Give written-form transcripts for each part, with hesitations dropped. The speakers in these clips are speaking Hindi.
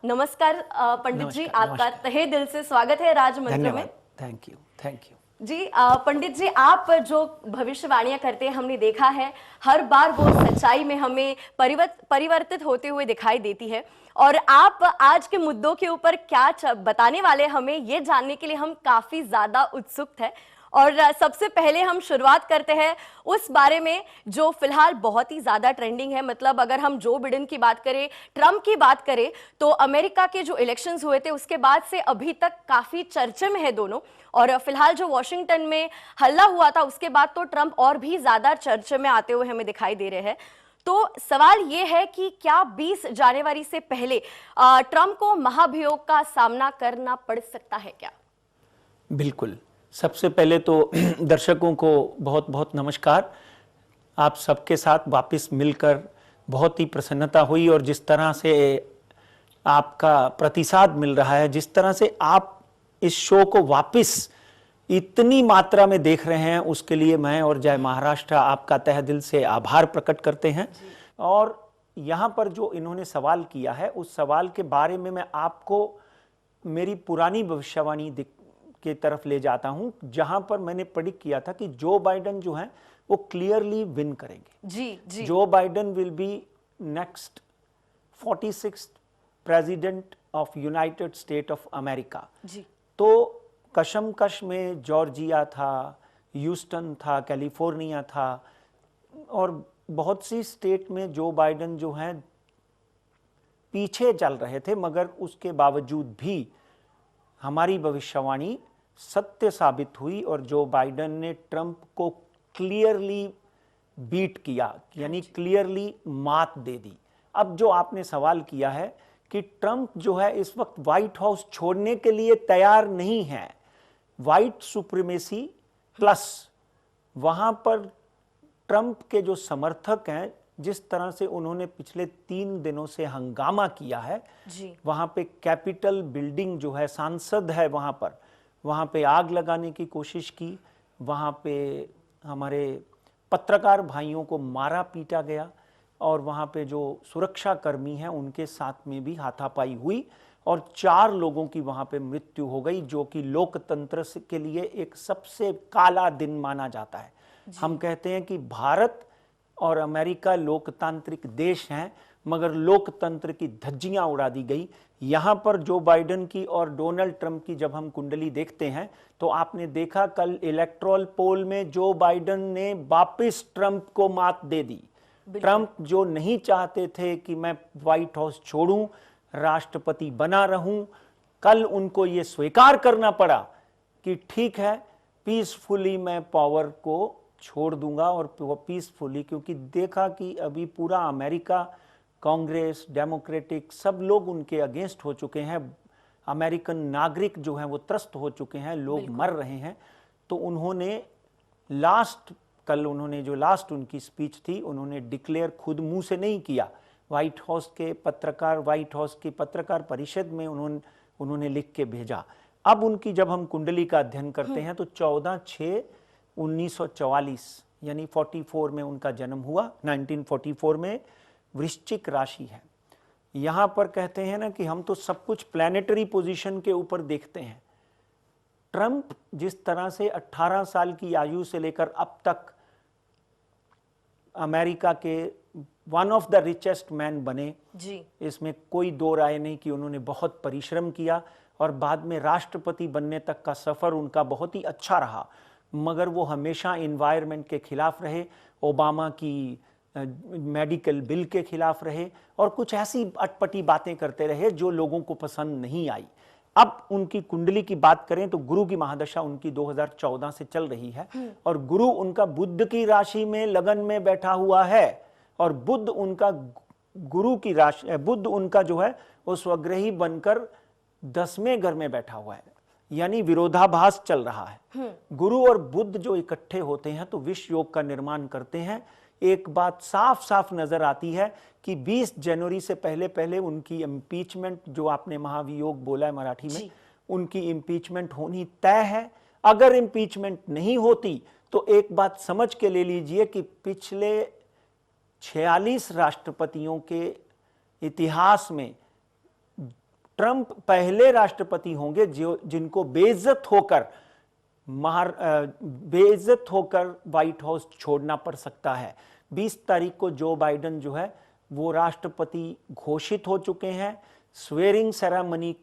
नमस्कार पंडित जी, नमस्कार, आपका नमस्कार। तहे दिल से स्वागत है राज मंत्र में। धन्यवाद। थैंक यू जी पंडित जी, आप जो भविष्यवाणियां करते हैं हमने देखा है, हर बार वो सच्चाई में हमें परिवर्तित होते हुए दिखाई देती है। और आप आज के मुद्दों के ऊपर क्या बताने वाले हमें ये जानने के लिए हम काफी ज्यादा उत्सुक हैं। और सबसे पहले हम शुरुआत करते हैं उस बारे में जो फिलहाल बहुत ही ज्यादा ट्रेंडिंग है। मतलब अगर हम जो बिडेन की बात करें, ट्रंप की बात करें, तो अमेरिका के जो इलेक्शंस हुए थे उसके बाद से अभी तक काफी चर्चे में है दोनों। और फिलहाल जो वॉशिंगटन में हल्ला हुआ था उसके बाद तो ट्रंप और भी ज्यादा चर्चे में आते हुए हमें दिखाई दे रहे हैं। तो सवाल यह है कि क्या 20 जनवरी से पहले ट्रंप को महाभियोग का सामना करना पड़ सकता है क्या? बिल्कुल। सबसे पहले तो दर्शकों को बहुत बहुत नमस्कार। आप सबके साथ वापस मिलकर बहुत ही प्रसन्नता हुई, और जिस तरह से आपका प्रतिसाद मिल रहा है, जिस तरह से आप इस शो को वापस इतनी मात्रा में देख रहे हैं, उसके लिए मैं और जय महाराष्ट्र आपका तहे दिल से आभार प्रकट करते हैं। और यहाँ पर जो इन्होंने सवाल किया है, उस सवाल के बारे में मैं आपको मेरी पुरानी भविष्यवाणी के तरफ ले जाता हूं, जहां पर मैंने प्रेडिक्ट किया था कि जो बाइडेन जो है वो क्लियरली विन करेंगे। जी। Joe Biden will be next 46th president of United state of America. जी। तो कशमकश में जॉर्जिया था, ह्यूस्टन था, कैलिफोर्निया था, और बहुत सी स्टेट में जो बाइडेन जो हैं पीछे चल रहे थे, मगर उसके बावजूद भी हमारी भविष्यवाणी सत्य साबित हुई और जो बाइडेन ने ट्रंप को क्लियरली बीट किया, यानी क्लियरली मात दे दी। अब जो आपने सवाल किया है कि ट्रंप जो है इस वक्त व्हाइट हाउस छोड़ने के लिए तैयार नहीं है। व्हाइट सुप्रीमेसी प्लस वहां पर ट्रंप के जो समर्थक हैं, जिस तरह से उन्होंने पिछले 3 दिनों से हंगामा किया है जी। वहां पे कैपिटल बिल्डिंग जो है, सांसद है वहां पे आग लगाने की कोशिश की, वहां पे हमारे पत्रकार भाइयों को मारा पीटा गया, और वहां पे जो सुरक्षा कर्मी हैं उनके साथ में भी हाथापाई हुई, और 4 लोगों की वहां पे मृत्यु हो गई, जो कि लोकतंत्र के लिए एक सबसे काला दिन माना जाता है। हम कहते हैं कि भारत और अमेरिका लोकतांत्रिक देश हैं, मगर लोकतंत्र की धज्जियां उड़ा दी गई। यहां पर जो बाइडेन की और डोनाल्ड ट्रंप की जब हम कुंडली देखते हैं, तो आपने देखा कल इलेक्टोरल पोल में जो बाइडेन ने वापस ट्रंप को मात दे दी। ट्रंप जो नहीं चाहते थे कि मैं व्हाइट हाउस छोड़ूं, राष्ट्रपति बना रहूं, कल उनको यह स्वीकार करना पड़ा कि ठीक है, पीसफुली मैं पावर को छोड़ दूंगा, और पीसफुली, क्योंकि देखा कि अभी पूरा अमेरिका, कांग्रेस, डेमोक्रेटिक, सब लोग उनके अगेंस्ट हो चुके हैं। अमेरिकन नागरिक जो हैं वो त्रस्त हो चुके हैं, लोग मर रहे हैं। तो उन्होंने कल उन्होंने जो लास्ट उनकी स्पीच थी, उन्होंने डिक्लेयर खुद मुंह से नहीं किया, व्हाइट हाउस की पत्रकार परिषद में उन्होंने लिख के भेजा। अब उनकी जब हम कुंडली का अध्ययन करते हैं तो 14/6/1944 यानी 44 में उनका जन्म हुआ। 1944 में वृश्चिक राशि है। यहां पर कहते हैं ना कि हम तो सब कुछ प्लैनेटरी पोजीशन के ऊपर देखते हैं। ट्रंप जिस तरह से 18 साल की आयु से लेकर अब तक अमेरिका के one of the richest man बने जी, इसमें कोई दो राय नहीं कि उन्होंने बहुत परिश्रम किया, और बाद में राष्ट्रपति बनने तक का सफर उनका बहुत ही अच्छा रहा, मगर वो हमेशा एनवायरनमेंट के खिलाफ रहे, ओबामा की मेडिकल बिल के खिलाफ रहे, और कुछ ऐसी अटपटी बातें करते रहे जो लोगों को पसंद नहीं आई। अब उनकी कुंडली की बात करें तो गुरु की महादशा उनकी 2014 से चल रही है, और गुरु उनका बुध की राशि में लगन में बैठा हुआ है, और बुध उनका जो है वो स्वग्रही बनकर 10वें घर में बैठा हुआ है, यानी विरोधाभास चल रहा है। गुरु और बुध जो इकट्ठे होते हैं तो विश्व योग का निर्माण करते हैं। एक बात साफ साफ नजर आती है कि 20 जनवरी से पहले उनकी इम्पीचमेंट, जो आपने महाभियोग बोला है मराठी में, उनकी इम्पीचमेंट होनी तय है। अगर इम्पीचमेंट नहीं होती तो एक बात समझ के ले लीजिए कि पिछले 46 राष्ट्रपतियों के इतिहास में ट्रंप पहले राष्ट्रपति होंगे जो जिनको बेइज्जत होकर व्हाइट हाउस छोड़ना पड़ सकता है। 20 तारीख को जो बाइडेन जो है वो राष्ट्रपति घोषित हो चुके हैं। स्वेरिंग सेरेमनी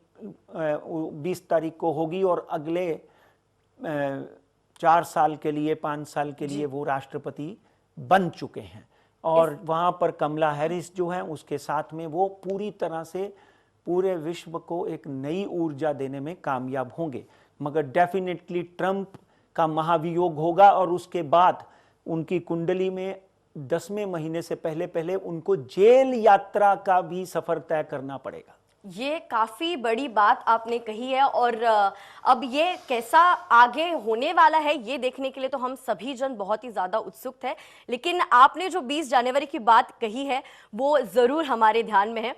20 तारीख को होगी और अगले 4 साल के लिए 5 साल के लिए वो राष्ट्रपति बन चुके हैं। और वहाँ पर कमला हैरिस जो है उसके साथ में वो पूरी तरह से पूरे विश्व को एक नई ऊर्जा देने में कामयाब होंगे। मगर डेफिनेटली ट्रंप का महाभियोग होगा और उसके बाद उनकी कुंडली में 10वें महीने से पहले पहले उनको जेल यात्रा का भी सफर तय करना पड़ेगा। ये काफी बड़ी बात आपने कही है और अब ये कैसा आगे होने वाला है ये देखने के लिए तो हम सभी जन बहुत ही ज्यादा उत्सुक है। लेकिन आपने जो 20 जनवरी की बात कही है वो जरूर हमारे ध्यान में है।